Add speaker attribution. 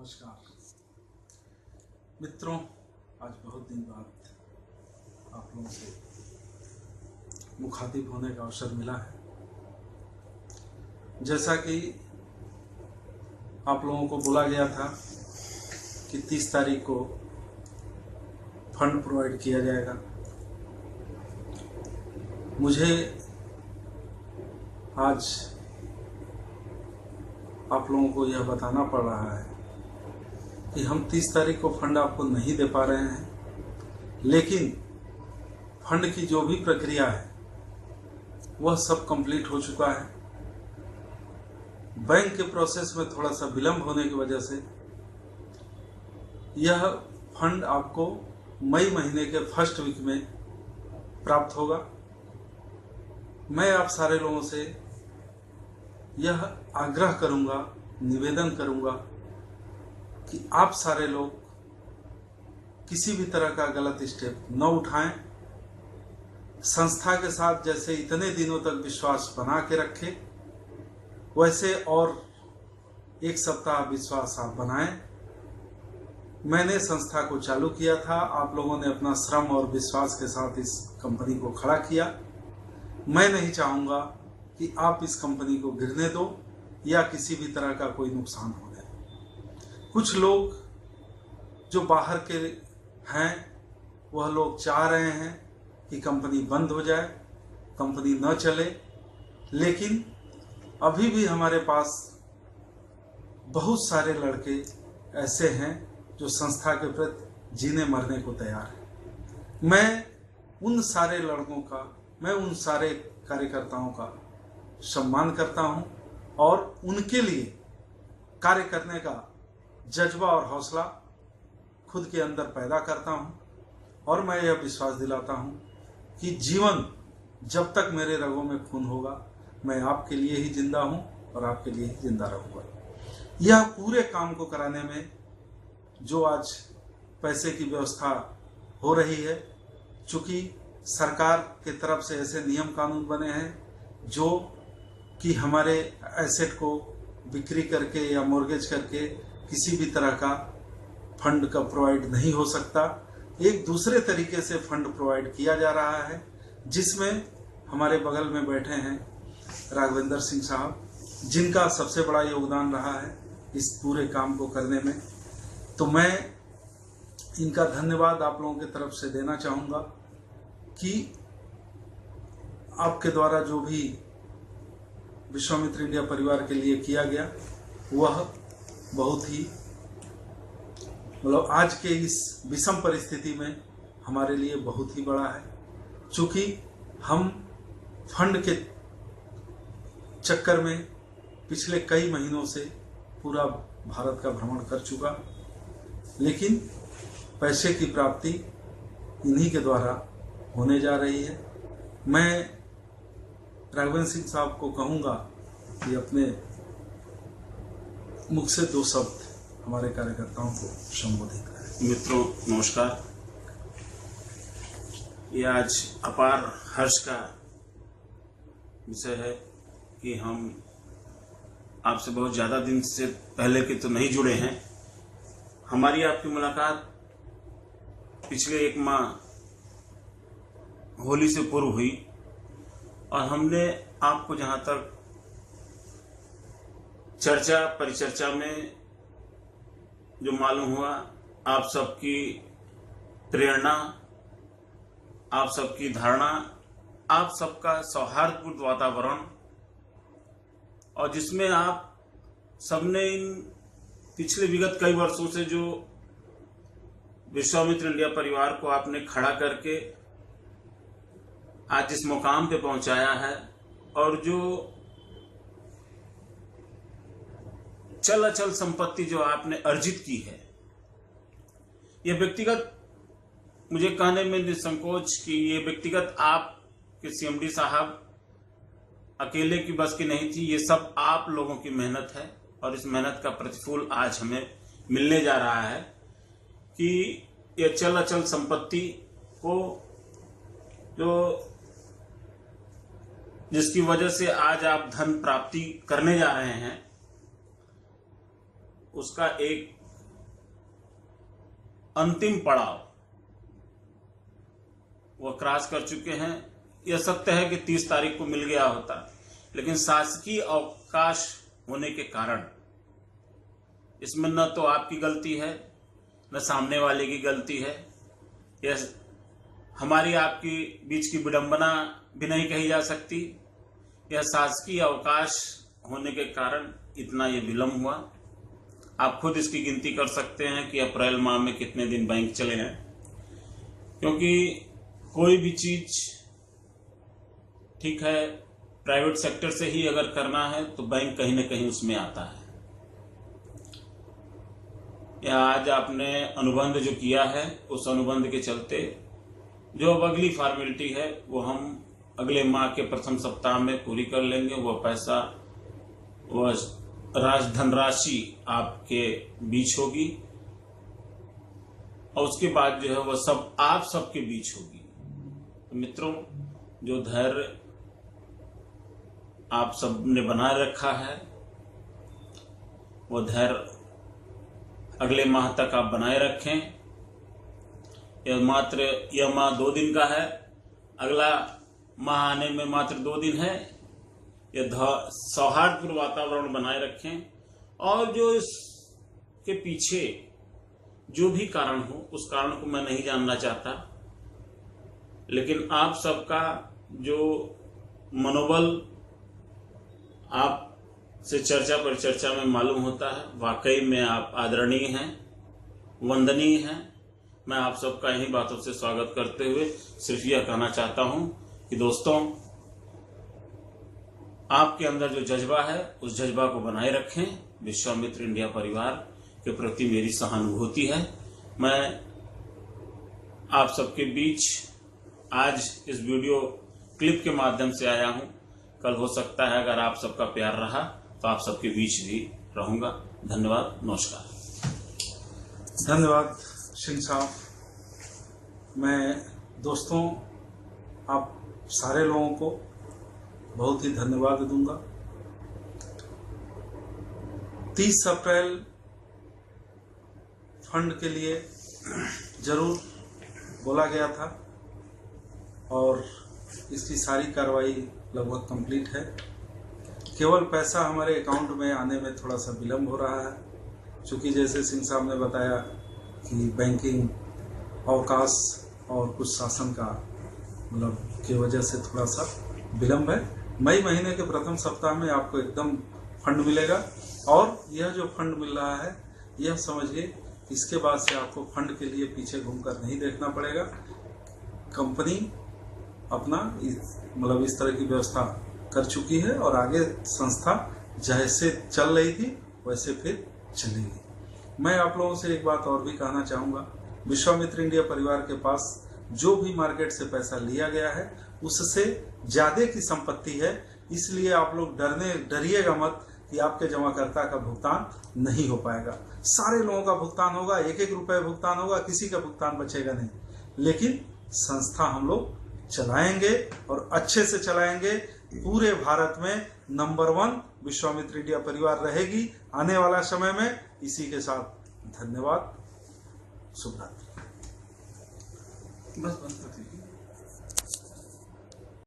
Speaker 1: नमस्कार मित्रों, आज बहुत दिन बाद आप लोगों से मुखातिब होने का अवसर मिला है। जैसा कि आप लोगों को बोला गया था कि 30 तारीख को फंड प्रोवाइड किया जाएगा, मुझे आज आप लोगों को यह बताना पड़ रहा है कि हम 30 तारीख को फंड आपको नहीं दे पा रहे हैं, लेकिन फंड की जो भी प्रक्रिया है वह सब कंप्लीट हो चुका है। बैंक के प्रोसेस में थोड़ा सा विलंब होने की वजह से यह फंड आपको मई महीने के फर्स्ट वीक में प्राप्त होगा। मैं आप सारे लोगों से यह आग्रह करूंगा, निवेदन करूंगा कि आप सारे लोग किसी भी तरह का गलत स्टेप न उठाएं। संस्था के साथ जैसे इतने दिनों तक विश्वास बना के रखे, वैसे और एक सप्ताह विश्वास आप बनाएं। मैंने संस्था को चालू किया था, आप लोगों ने अपना श्रम और विश्वास के साथ इस कंपनी को खड़ा किया। मैं नहीं चाहूंगा कि आप इस कंपनी को गिरने दो या किसी भी तरह का कोई नुकसान हो। कुछ लोग जो बाहर के हैं वह लोग चाह रहे हैं कि कंपनी बंद हो जाए, कंपनी न चले, लेकिन अभी भी हमारे पास बहुत सारे लड़के ऐसे हैं जो संस्था के प्रति जीने मरने को तैयार हैं। मैं उन सारे लड़कों का, मैं उन सारे कार्यकर्ताओं का सम्मान करता हूं और उनके लिए कार्य करने का जज्बा और हौसला खुद के अंदर पैदा करता हूं। और मैं यह विश्वास दिलाता हूं कि जीवन जब तक मेरे रगों में खून होगा, मैं आपके लिए ही जिंदा हूं और आपके लिए ही जिंदा रहूंगा। यह पूरे काम को कराने में जो आज पैसे की व्यवस्था हो रही है, चूंकि सरकार के तरफ से ऐसे नियम कानून बने हैं जो कि हमारे एसेट को बिक्री करके या मॉर्गेज करके किसी भी तरह का फंड का प्रोवाइड नहीं हो सकता। एक दूसरे तरीके से फंड प्रोवाइड किया जा रहा है, जिसमें हमारे बगल में बैठे हैं राघवेंद्र सिंह साहब, जिनका सबसे बड़ा योगदान रहा है इस पूरे काम को करने में। तो मैं इनका धन्यवाद आप लोगों की तरफ से देना चाहूँगा कि आपके द्वारा जो भी विश्वामित्र इंडिया परिवार के लिए किया गया वह बहुत ही आज के इस विषम परिस्थिति में हमारे लिए बहुत ही बड़ा है। चूंकि हम फंड के चक्कर में पिछले कई महीनों से पूरा भारत का भ्रमण कर चुका, लेकिन पैसे की प्राप्ति इन्हीं के द्वारा होने जा रही है। मैं राघवेंद्र सिंह साहब को कहूँगा कि अपने मुख से 2 शब्द हमारे कार्यकर्ताओं को संबोधित करें।
Speaker 2: मित्रों नमस्कार। ये आज अपार हर्ष का विषय है कि हम आपसे बहुत ज़्यादा दिन से पहले के तो नहीं जुड़े हैं। हमारी आपकी मुलाकात पिछले 1 माह होली से पूर्व हुई और हमने आपको जहाँ तक चर्चा परिचर्चा में जो मालूम हुआ, आप सबकी प्रेरणा, आप सबकी धारणा, आप सबका सौहार्दपूर्ण वातावरण, और जिसमें आप सबने इन पिछले विगत कई वर्षों से जो विश्वामित्र इंडिया परिवार को आपने खड़ा करके आज इस मुकाम पे पहुंचाया है, और जो चल अचल संपत्ति जो आपने अर्जित की है, यह व्यक्तिगत, मुझे कहने में निसंकोच कि ये व्यक्तिगत आपके सीएमडी साहब अकेले की बस की नहीं थी। ये सब आप लोगों की मेहनत है और इस मेहनत का प्रतिफल आज हमें मिलने जा रहा है कि ये चल अचल संपत्ति को जो जिसकी वजह से आज आप धन प्राप्ति करने जा रहे हैं, उसका एक अंतिम पड़ाव वह क्रॉस कर चुके हैं। यह सत्य है कि 30 तारीख को मिल गया होता, लेकिन शासकीय अवकाश होने के कारण इसमें न तो आपकी गलती है न सामने वाले की गलती है। यह हमारी आपकी बीच की विडंबना भी नहीं कही जा सकती। यह शासकीय अवकाश होने के कारण इतना ये विलंब हुआ। आप खुद इसकी गिनती कर सकते हैं कि अप्रैल माह में कितने दिन बैंक चले हैं, क्योंकि कोई भी चीज ठीक है प्राइवेट सेक्टर से ही अगर करना है तो बैंक कहीं ना कहीं उसमें आता है। या आज आपने अनुबंध जो किया है उस अनुबंध के चलते जो अब अगली फॉर्मेलिटी है वो हम अगले माह के प्रथम सप्ताह में पूरी कर लेंगे। वह पैसा वह धनराशि आपके बीच होगी और उसके बाद जो है वह सब आप सबके बीच होगी। तो मित्रों, जो धैर्य आप सब ने बनाए रखा है वो धैर्य अगले माह तक आप बनाए रखें। यह माह 2 दिन का है, अगला माह आने में मात्र 2 दिन है। यह सौहार्दपूर्ण वातावरण बनाए रखें और जो इसके पीछे जो भी कारण हो उस कारण को मैं नहीं जानना चाहता, लेकिन आप सबका जो मनोबल आप से चर्चा पर चर्चा में मालूम होता है, वाकई में आप आदरणीय हैं, वंदनीय हैं। मैं आप सबका इन्हीं बातों से स्वागत करते हुए सिर्फ यह कहना चाहता हूं कि दोस्तों, आपके अंदर जो जज्बा है उस जज्बा को बनाए रखें। विश्वामित्र इंडिया परिवार के प्रति मेरी सहानुभूति है। मैं आप सबके बीच आज इस वीडियो क्लिप के माध्यम से आया हूं। कल हो सकता है अगर आप सबका प्यार रहा तो आप सबके बीच भी रहूंगा। धन्यवाद, नमस्कार।
Speaker 1: धन्यवाद सिंह साहब। मैं दोस्तों आप सारे लोगों को बहुत ही धन्यवाद दूंगा। 30 अप्रैल फंड के लिए जरूर बोला गया था और इसकी सारी कार्रवाई लगभग कंप्लीट है। केवल पैसा हमारे अकाउंट में आने में थोड़ा सा विलम्ब हो रहा है, क्योंकि जैसे सिंह साहब ने बताया कि बैंकिंग अवकाश और कुछ शासन का की वजह से थोड़ा सा विलम्ब है। मई महीने के प्रथम सप्ताह में आपको एकदम फंड मिलेगा और यह जो फंड मिल रहा है यह समझिए इसके बाद से आपको फंड के लिए पीछे घूमकर नहीं देखना पड़ेगा। कंपनी अपना इस तरह की व्यवस्था कर चुकी है और आगे संस्था जैसे चल रही थी वैसे फिर चलेगी। मैं आप लोगों से एक बात और भी कहना चाहूँगा, विश्वामित्र इंडिया परिवार के पास जो भी मार्केट से पैसा लिया गया है उससे ज्यादा की संपत्ति है, इसलिए आप लोग डरिएगा मत कि आपके जमाकर्ता का भुगतान नहीं हो पाएगा। सारे लोगों का भुगतान होगा, 1-1 रुपए भुगतान होगा, किसी का भुगतान बचेगा नहीं। लेकिन संस्था हम लोग चलाएंगे और अच्छे से चलाएंगे। पूरे भारत में नंबर 1 विश्वामित्र इंडिया परिवार रहेगी आने वाला समय में। इसी के साथ धन्यवाद, शुभ रात्रि।
Speaker 2: बस बंद कर दीजिए।